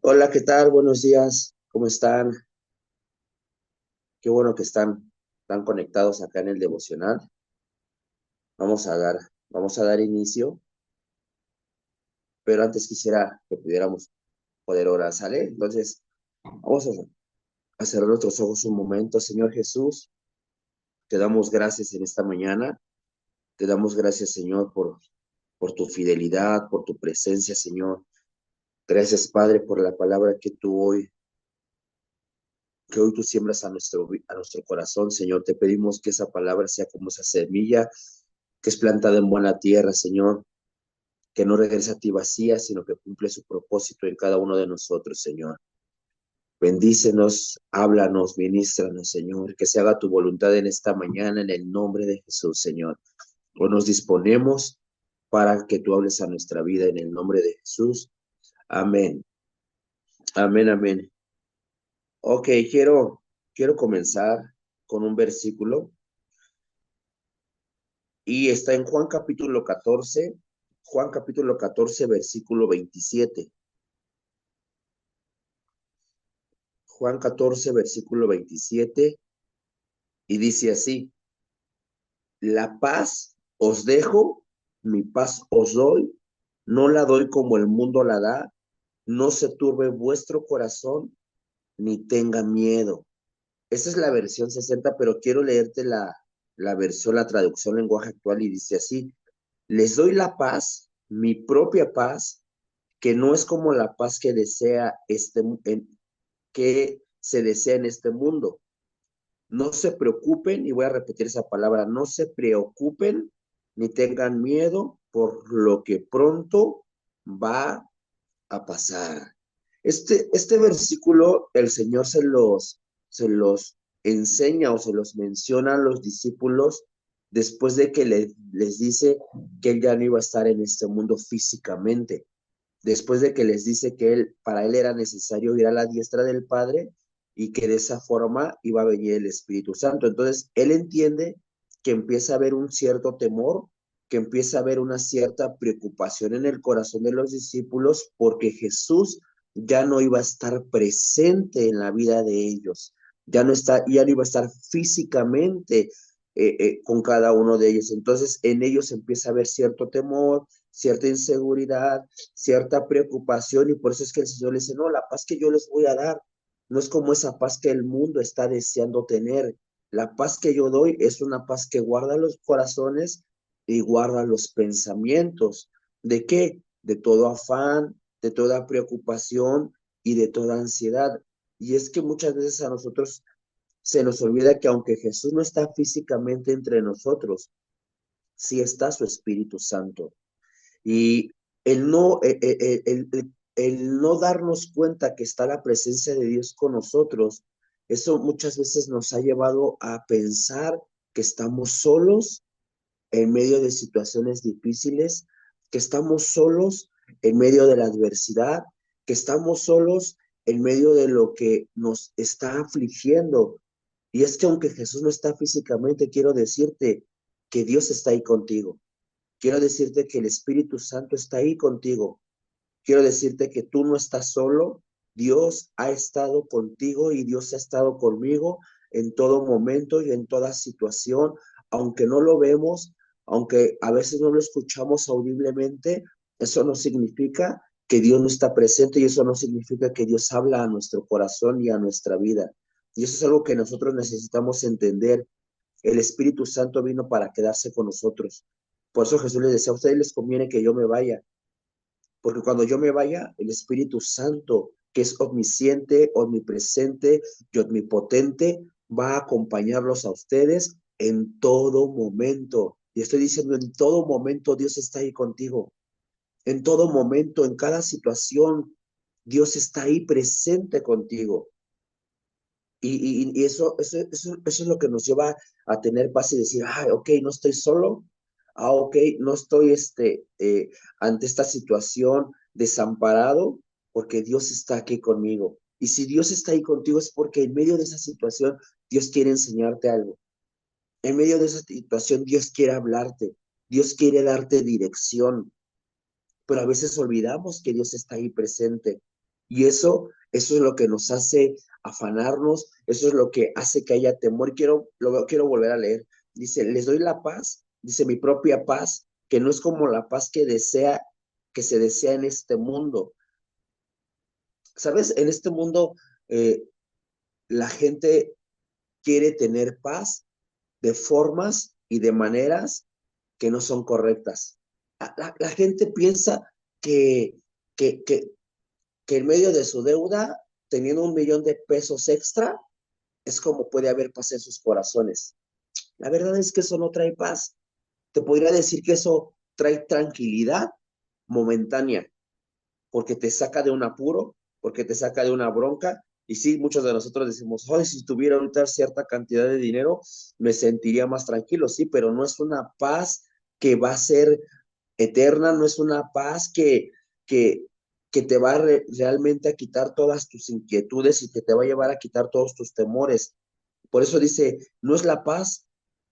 Hola, ¿qué tal? Buenos días. ¿Cómo están? Qué bueno que están conectados acá en el devocional. Vamos a dar, vamos a dar inicio, pero antes quisiera que pudiéramos poder orar, ¿sale? Entonces, vamos a cerrar nuestros ojos un momento. Señor Jesús, te damos gracias en esta mañana. Te damos gracias, Señor, por tu fidelidad, por tu presencia, Señor. Gracias, Padre, por la palabra que hoy tú siembras a nuestro corazón, Señor. Te pedimos que esa palabra sea como esa semilla que es plantada en buena tierra, Señor, que no regrese a ti vacía, sino que cumple su propósito en cada uno de nosotros, Señor. Bendícenos, háblanos, ministranos, Señor, que se haga tu voluntad en esta mañana, en el nombre de Jesús, Señor. Hoy nos disponemos para que tú hables a nuestra vida en el nombre de Jesús. Amén. Amén, amén. Ok, quiero comenzar con un versículo y está en Juan capítulo 14, versículo 27. Juan 14, versículo 27, y dice así: la paz os dejo, mi paz os doy, no la doy como el mundo la da, no se turbe vuestro corazón, ni tenga miedo. Esa es la versión 60, pero quiero leerte la versión, la traducción lenguaje actual, y dice así: les doy la paz, mi propia paz, que no es como la paz que que se desea en este mundo. No se preocupen, y voy a repetir esa palabra, no se preocupen ni tengan miedo por lo que pronto va a pasar. Este versículo el Señor se los enseña o se los menciona a los discípulos después de que les dice que Él ya no iba a estar en este mundo físicamente, después de que les dice que para él era necesario ir a la diestra del Padre y que de esa forma iba a venir el Espíritu Santo. Entonces, él entiende que empieza a haber un cierto temor, que empieza a haber una cierta preocupación en el corazón de los discípulos porque Jesús ya no iba a estar presente en la vida de ellos, ya no iba a estar físicamente con cada uno de ellos. Entonces, en ellos empieza a haber cierto temor, cierta inseguridad, cierta preocupación, y por eso es que el Señor le dice: no, la paz que yo les voy a dar no es como esa paz que el mundo está deseando tener. La paz que yo doy es una paz que guarda los corazones y guarda los pensamientos. ¿De qué? De todo afán, de toda preocupación y de toda ansiedad. Y es que muchas veces a nosotros se nos olvida que aunque Jesús no está físicamente entre nosotros, sí está su Espíritu Santo. Y el no darnos cuenta que está la presencia de Dios con nosotros, eso muchas veces nos ha llevado a pensar que estamos solos en medio de situaciones difíciles, que estamos solos en medio de la adversidad, que estamos solos en medio de lo que nos está afligiendo. Y es que aunque Jesús no está físicamente, quiero decirte que Dios está ahí contigo. Quiero decirte que el Espíritu Santo está ahí contigo. Quiero decirte que tú no estás solo. Dios ha estado contigo y Dios ha estado conmigo en todo momento y en toda situación, aunque no lo vemos, aunque a veces no lo escuchamos audiblemente. Eso no significa que Dios no está presente, y eso no significa que Dios habla a nuestro corazón y a nuestra vida. Y eso es algo que nosotros necesitamos entender. El Espíritu Santo vino para quedarse con nosotros. Por eso Jesús les decía: a ustedes les conviene que yo me vaya, porque cuando yo me vaya, el Espíritu Santo, que es omnisciente, omnipresente y omnipotente, va a acompañarlos a ustedes en todo momento. Y estoy diciendo, en todo momento Dios está ahí contigo. En todo momento, en cada situación, Dios está ahí presente contigo. Y eso es lo que nos lleva a tener paz y decir: ah, ok, no estoy solo. Ah, ok, no estoy ante esta situación desamparado, porque Dios está aquí conmigo. Y si Dios está ahí contigo, es porque en medio de esa situación Dios quiere enseñarte algo. En medio de esa situación Dios quiere hablarte. Dios quiere darte dirección. Pero a veces olvidamos que Dios está ahí presente. Y eso es lo que nos hace afanarnos, eso es lo que hace que haya temor. Y quiero volver a leer. Dice, les doy la paz, dice mi propia paz, que no es como la paz que se desea en este mundo. ¿Sabes? En este mundo eh, la gente quiere tener paz de formas y de maneras que no son correctas. La gente piensa que, que, que, que en medio de su deuda, teniendo 1 millón de pesos extra, es como puede haber paz en sus corazones. La verdad es que eso no trae paz. Te podría decir que eso trae tranquilidad momentánea, porque te saca de un apuro, porque te saca de una bronca. Y sí, muchos de nosotros decimos, hoy si tuviera ahorita cierta cantidad de dinero, me sentiría más tranquilo, sí, pero no es una paz que va a ser eterna, no es una paz que, que te va realmente a quitar todas tus inquietudes y que te va a llevar a quitar todos tus temores. Por eso dice, no es la paz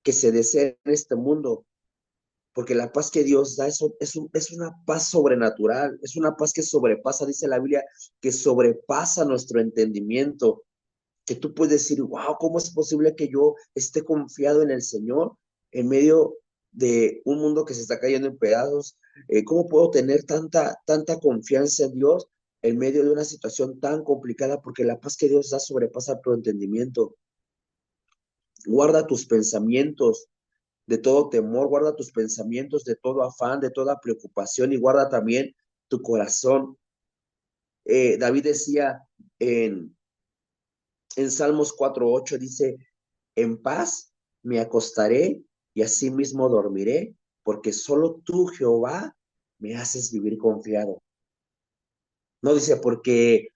que se desea en este mundo, porque la paz que Dios da es una paz sobrenatural, es una paz que sobrepasa, dice la Biblia, que sobrepasa nuestro entendimiento, que tú puedes decir, wow, ¿cómo es posible que yo esté confiado en el Señor en medio de un mundo que se está cayendo en pedazos? ¿Cómo puedo tener tanta confianza en Dios en medio de una situación tan complicada? Porque la paz que Dios da sobrepasa tu entendimiento. Guarda tus pensamientos de todo temor, guarda tus pensamientos de todo afán, de toda preocupación y guarda también tu corazón. David decía en Salmos 4:8, dice, en paz me acostaré y asimismo dormiré, porque solo tú, Jehová, me haces vivir confiado. No dice, porque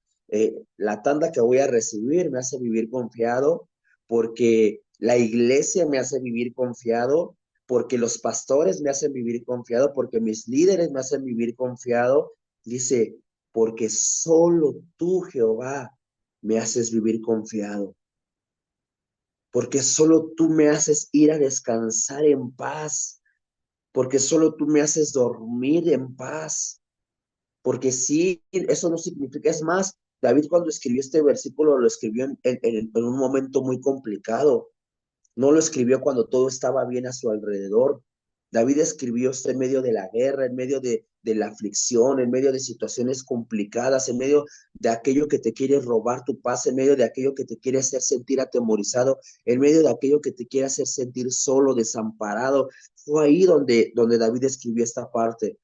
la tanda que voy a recibir me hace vivir confiado, porque la iglesia me hace vivir confiado, porque los pastores me hacen vivir confiado, porque mis líderes me hacen vivir confiado. Dice, porque solo tú, Jehová, me haces vivir confiado, porque solo tú me haces ir a descansar en paz, porque solo tú me haces dormir en paz. Porque sí, eso no significa, es más, David cuando escribió este versículo lo escribió en un momento muy complicado, no lo escribió cuando todo estaba bien a su alrededor. David escribió esto en medio de la guerra, en medio de la aflicción, en medio de situaciones complicadas, en medio de aquello que te quiere robar tu paz, en medio de aquello que te quiere hacer sentir atemorizado, en medio de aquello que te quiere hacer sentir solo, desamparado. Fue ahí donde David escribió esta parte,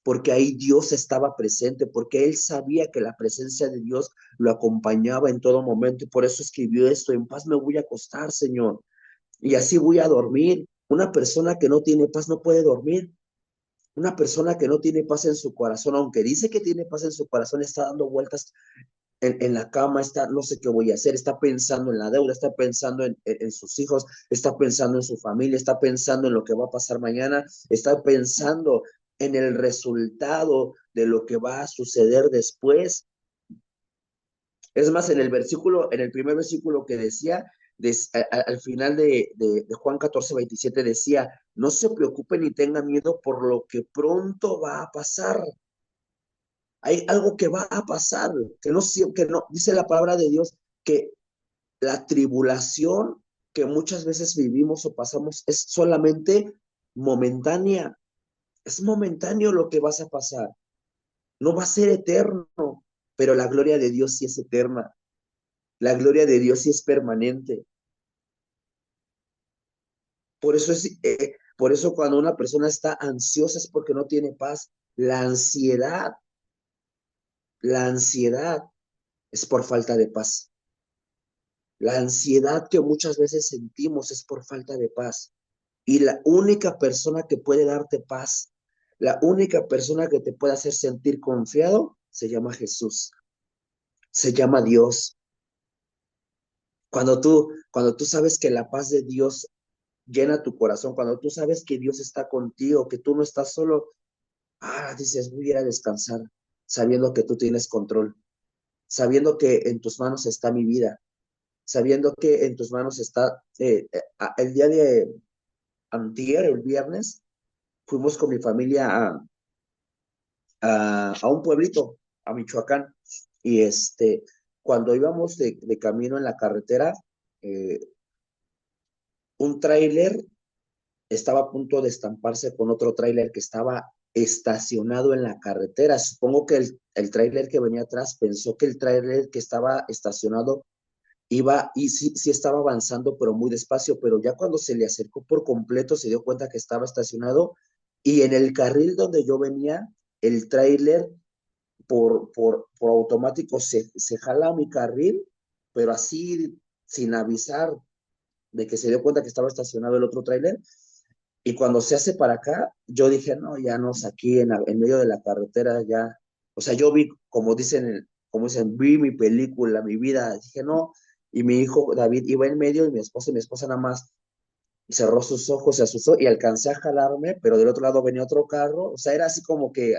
porque ahí Dios estaba presente, porque él sabía que la presencia de Dios lo acompañaba en todo momento y por eso escribió esto: en paz me voy a acostar, Señor, y así voy a dormir. Una persona que no tiene paz no puede dormir. Una persona que no tiene paz en su corazón, aunque dice que tiene paz en su corazón, está dando vueltas en la cama, está, no sé qué voy a hacer, está pensando en la deuda, está pensando en sus hijos, está pensando en su familia, está pensando en lo que va a pasar mañana, está pensando en el resultado de lo que va a suceder después. Es más, en el primer versículo que decía, al final de Juan 14:27 decía, no se preocupen ni tengan miedo por lo que pronto va a pasar. Hay algo que va a pasar, que no, dice la palabra de Dios, que la tribulación que muchas veces vivimos o pasamos es solamente momentánea. Es momentáneo lo que vas a pasar. No va a ser eterno, pero la gloria de Dios sí es eterna. La gloria de Dios sí es permanente. Por eso cuando una persona está ansiosa es porque no tiene paz. La ansiedad es por falta de paz. La ansiedad que muchas veces sentimos es por falta de paz. Y la única persona que puede darte paz, la única persona que te puede hacer sentir confiado, se llama Jesús, se llama Dios. Cuando tú sabes que la paz de Dios llena tu corazón, cuando tú sabes que Dios está contigo, que tú no estás solo, dices, voy a ir a descansar, sabiendo que tú tienes control, sabiendo que en tus manos está mi vida, sabiendo que en tus manos está, el día de antier, el viernes, fuimos con mi familia a un pueblito, a Michoacán. Y cuando íbamos de camino en la carretera, eh, un tráiler estaba a punto de estamparse con otro tráiler que estaba estacionado en la carretera. Supongo que el tráiler que venía atrás pensó que el tráiler que estaba estacionado iba, y sí, sí estaba avanzando, pero muy despacio, pero ya cuando se le acercó por completo se dio cuenta que estaba estacionado, y en el carril donde yo venía, el tráiler por automático se jala a mi carril, pero así sin avisar de que se dio cuenta que estaba estacionado el otro tráiler. Y cuando se hace para acá, yo dije, no, ya nos aquí en medio de la carretera, ya, o sea, yo vi, como dicen, vi mi película, mi vida, dije, no, y mi hijo David iba en medio, y mi esposa nada más cerró sus ojos, se asustó y alcancé a jalarme, pero del otro lado venía otro carro, o sea, era así como que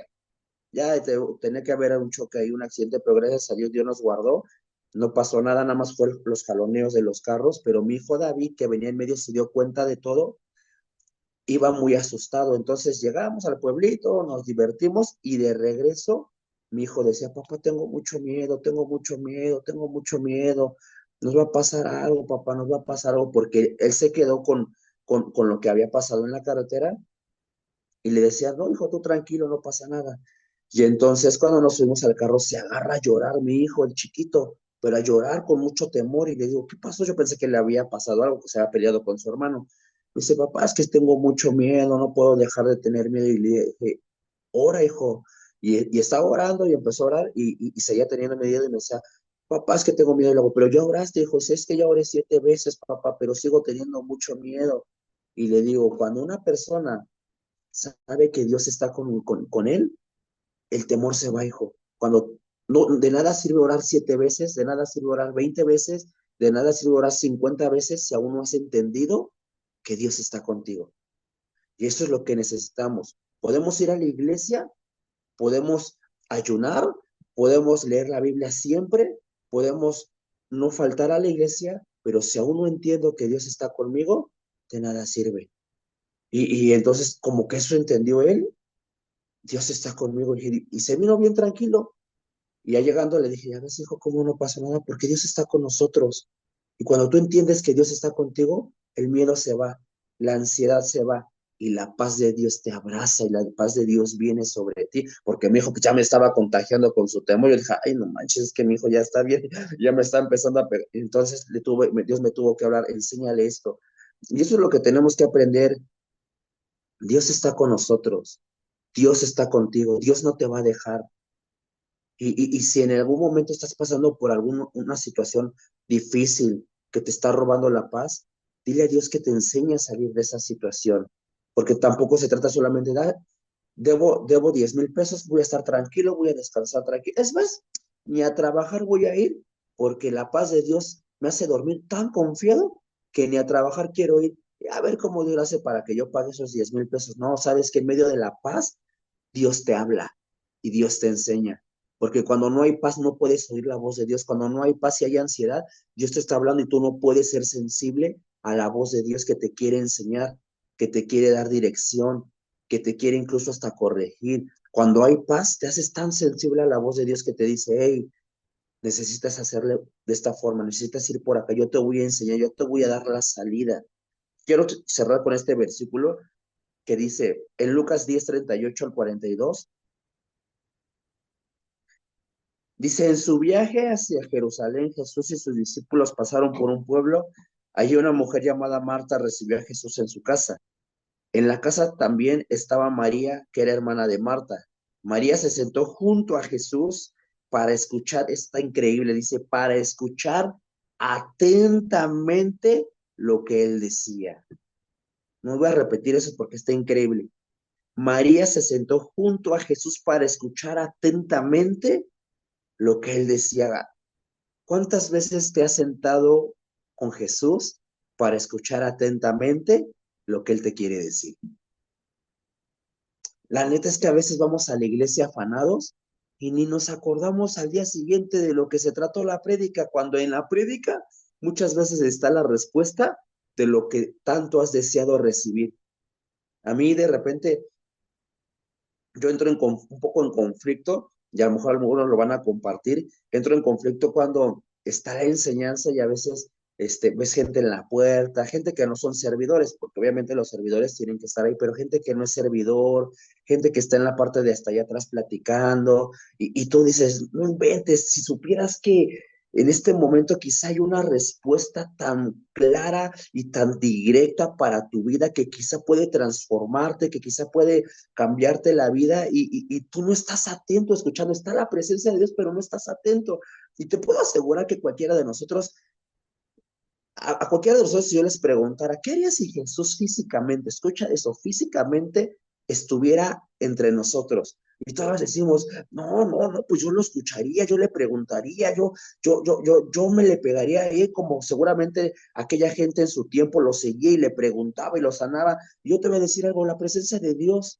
ya tenía que haber un choque ahí, un accidente, pero gracias a Dios, Dios nos guardó, no pasó nada, nada más fue los jaloneos de los carros, pero mi hijo David, que venía en medio, se dio cuenta de todo, iba muy asustado. Entonces llegamos al pueblito, nos divertimos y de regreso mi hijo decía, papá, tengo mucho miedo, tengo mucho miedo, tengo mucho miedo, nos va a pasar algo, papá, nos va a pasar algo, porque él se quedó con lo que había pasado en la carretera y le decía, no, hijo, tú tranquilo, no pasa nada. Y entonces cuando nos subimos al carro se agarra a llorar mi hijo, el chiquito, pero a llorar con mucho temor y le digo, ¿qué pasó? Yo pensé que le había pasado algo, que se había peleado con su hermano. Me dice, papá, es que tengo mucho miedo, no puedo dejar de tener miedo. Y le dije, ora, hijo. Y estaba orando y empezó a orar y seguía teniendo miedo y me decía, papá, es que tengo miedo. Y le digo, pero ya oraste, hijo, sí, es que ya oré 7 veces, papá, pero sigo teniendo mucho miedo. Y le digo, cuando una persona sabe que Dios está con él, el temor se va, hijo. Cuando no, de nada sirve orar 7 veces, de nada sirve orar 20 veces, de nada sirve orar 50 veces si aún no has entendido que Dios está contigo. Y eso es lo que necesitamos. Podemos ir a la iglesia, podemos ayunar, podemos leer la Biblia siempre, podemos no faltar a la iglesia, pero si aún no entiendo que Dios está conmigo, de nada sirve. Y entonces, como que eso entendió él, Dios está conmigo. Y se vino bien tranquilo. Y ya llegando le dije, ya ves, hijo, cómo no pasa nada, porque Dios está con nosotros. Y cuando tú entiendes que Dios está contigo, el miedo se va, la ansiedad se va, y la paz de Dios te abraza, y la paz de Dios viene sobre ti. Porque mi hijo pues, ya me estaba contagiando con su temor. Yo dije, ay, no manches, es que mi hijo ya está bien, ya me está empezando a pegar. Entonces Dios me tuvo que hablar, enséñale esto. Y eso es lo que tenemos que aprender. Dios está con nosotros. Dios está contigo, Dios no te va a dejar. Y si en algún momento estás pasando por una situación difícil que te está robando la paz, dile a Dios que te enseñe a salir de esa situación, porque tampoco se trata solamente de, debo 10,000 pesos, voy a estar tranquilo, voy a descansar tranquilo. Es más, ni a trabajar voy a ir, porque la paz de Dios me hace dormir tan confiado que ni a trabajar quiero ir. A ver cómo Dios hace para que yo pague esos 10,000 pesos. No, sabes que en medio de la paz Dios te habla y Dios te enseña. Porque cuando no hay paz no puedes oír la voz de Dios. Cuando no hay paz y hay ansiedad, Dios te está hablando y tú no puedes ser sensible a la voz de Dios que te quiere enseñar, que te quiere dar dirección, que te quiere incluso hasta corregir. Cuando hay paz, te haces tan sensible a la voz de Dios que te dice, hey, necesitas hacerle de esta forma, necesitas ir por acá, yo te voy a enseñar, yo te voy a dar la salida. Quiero cerrar con este versículo que dice en Lucas 10:38 al 42. Dice, en su viaje hacia Jerusalén, Jesús y sus discípulos pasaron por un pueblo. Allí una mujer llamada Marta recibió a Jesús en su casa. En la casa también estaba María, que era hermana de Marta. María se sentó junto a Jesús para escuchar, está increíble, dice, para escuchar atentamente lo que él decía. No voy a repetir eso porque está increíble. María se sentó junto a Jesús para escuchar atentamente lo que él decía. ¿Cuántas veces te has sentado con Jesús para escuchar atentamente lo que Él te quiere decir? La neta es que a veces vamos a la iglesia afanados y ni nos acordamos al día siguiente de lo que se trató la prédica, cuando en la prédica muchas veces está la respuesta de lo que tanto has deseado recibir. A mí de repente yo entro un poco en conflicto y a lo mejor algunos lo van a compartir. Entro en conflicto cuando está la enseñanza y a veces ves gente en la puerta, gente que no son servidores, porque obviamente los servidores tienen que estar ahí, pero gente que no es servidor, gente que está en la parte de hasta allá atrás platicando, y tú dices, no inventes, si supieras que en este momento quizá hay una respuesta tan clara y tan directa para tu vida que quizá puede transformarte, que quizá puede cambiarte la vida y tú no estás atento escuchando, está la presencia de Dios, pero no estás atento. Y te puedo asegurar que cualquiera de nosotros, a cualquiera de nosotros, si yo les preguntara, ¿qué haría si Jesús físicamente, escucha eso, físicamente estuviera entre nosotros? Y todos decimos, no, no, no, pues yo lo escucharía, yo le preguntaría, yo me le pegaría a él como seguramente aquella gente en su tiempo lo seguía y le preguntaba y lo sanaba. Y yo te voy a decir algo, la presencia de Dios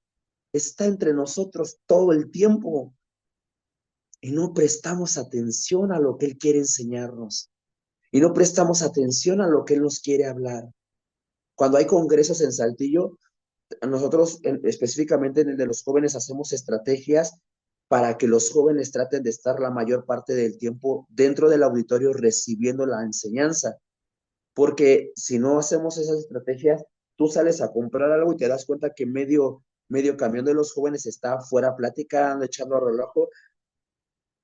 está entre nosotros todo el tiempo y no prestamos atención a lo que Él quiere enseñarnos y no prestamos atención a lo que Él nos quiere hablar. Cuando hay congresos en Saltillo, nosotros específicamente en el de los jóvenes hacemos estrategias para que los jóvenes traten de estar la mayor parte del tiempo dentro del auditorio recibiendo la enseñanza, porque si no hacemos esas estrategias, tú sales a comprar algo y te das cuenta que medio camión de los jóvenes está afuera platicando, echando relajo.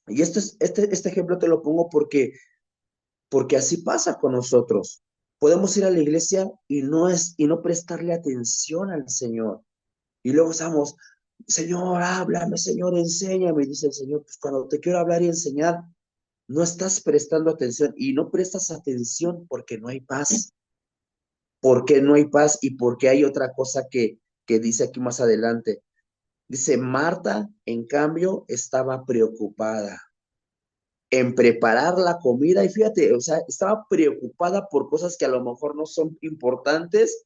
Y este ejemplo te lo pongo porque así pasa con nosotros. Podemos ir a la iglesia y no prestarle atención al Señor. Y luego estamos, Señor, háblame, Señor, enséñame. Y dice el Señor, pues cuando te quiero hablar y enseñar, no estás prestando atención y no prestas atención porque no hay paz, porque no hay paz y porque hay otra cosa que dice aquí más adelante. Dice, Marta, en cambio, estaba preocupada en preparar la comida y fíjate, o sea, estaba preocupada por cosas que a lo mejor no son importantes,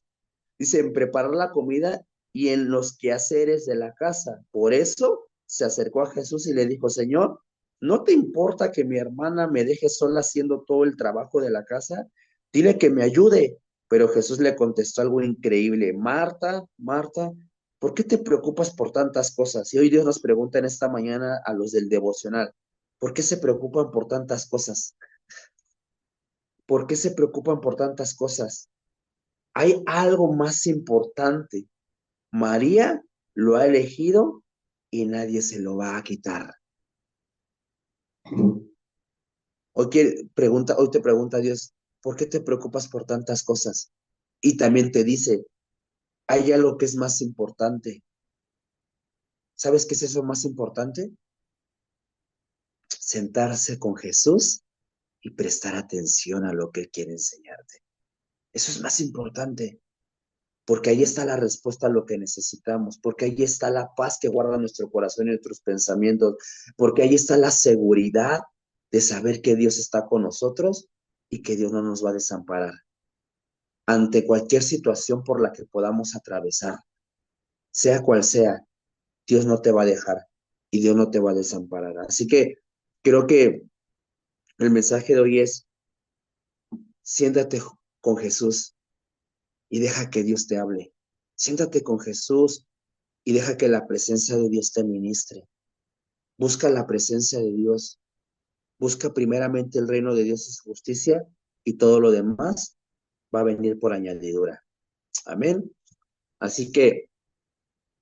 dice, en preparar la comida y en los quehaceres de la casa. Por eso se acercó a Jesús y le dijo, Señor, ¿no te importa que mi hermana me deje sola haciendo todo el trabajo de la casa? Dile que me ayude. Pero Jesús le contestó algo increíble, Marta, Marta, ¿por qué te preocupas por tantas cosas? Y hoy Dios nos pregunta en esta mañana a los del devocional, ¿por qué se preocupan por tantas cosas? ¿Por qué se preocupan por tantas cosas? Hay algo más importante. María lo ha elegido y nadie se lo va a quitar. Hoy te pregunta Dios, ¿por qué te preocupas por tantas cosas? Y también te dice, hay algo que es más importante. ¿Sabes qué es eso más importante? Sentarse con Jesús y prestar atención a lo que Él quiere enseñarte. Eso es más importante. Porque ahí está la respuesta a lo que necesitamos, porque ahí está la paz que guarda nuestro corazón y nuestros pensamientos, porque ahí está la seguridad de saber que Dios está con nosotros y que Dios no nos va a desamparar ante cualquier situación por la que podamos atravesar, sea cual sea, Dios no te va a dejar y Dios no te va a desamparar. Así que creo que el mensaje de hoy es, siéntate con Jesús y deja que Dios te hable. Siéntate con Jesús y deja que la presencia de Dios te ministre. Busca la presencia de Dios. Busca primeramente el reino de Dios y su justicia y todo lo demás va a venir por añadidura. Amén. Así que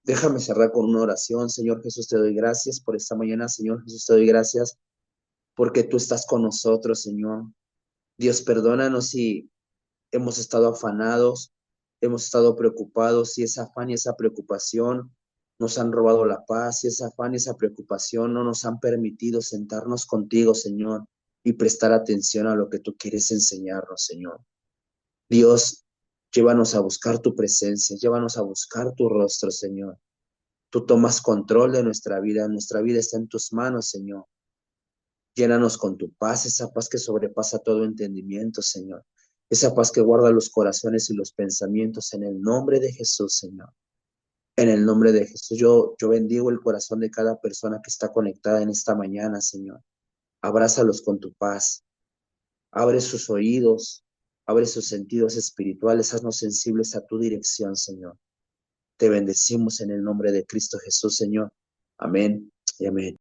déjame cerrar con una oración. Señor Jesús, te doy gracias por esta mañana. Señor Jesús, te doy gracias porque tú estás con nosotros, Señor. Dios, perdónanos si hemos estado afanados, hemos estado preocupados, y esa afán y esa preocupación nos han robado la paz, y esa afán y esa preocupación no nos han permitido sentarnos contigo, Señor, y prestar atención a lo que tú quieres enseñarnos, Señor. Dios, llévanos a buscar tu presencia, llévanos a buscar tu rostro, Señor. Tú tomas control de nuestra vida está en tus manos, Señor. Llénanos con tu paz, esa paz que sobrepasa todo entendimiento, Señor. Esa paz que guarda los corazones y los pensamientos en el nombre de Jesús, Señor. En el nombre de Jesús, yo bendigo el corazón de cada persona que está conectada en esta mañana, Señor. Abrázalos con tu paz. Abre sus oídos, abre sus sentidos espirituales, haznos sensibles a tu dirección, Señor. Te bendecimos en el nombre de Cristo Jesús, Señor. Amén y amén.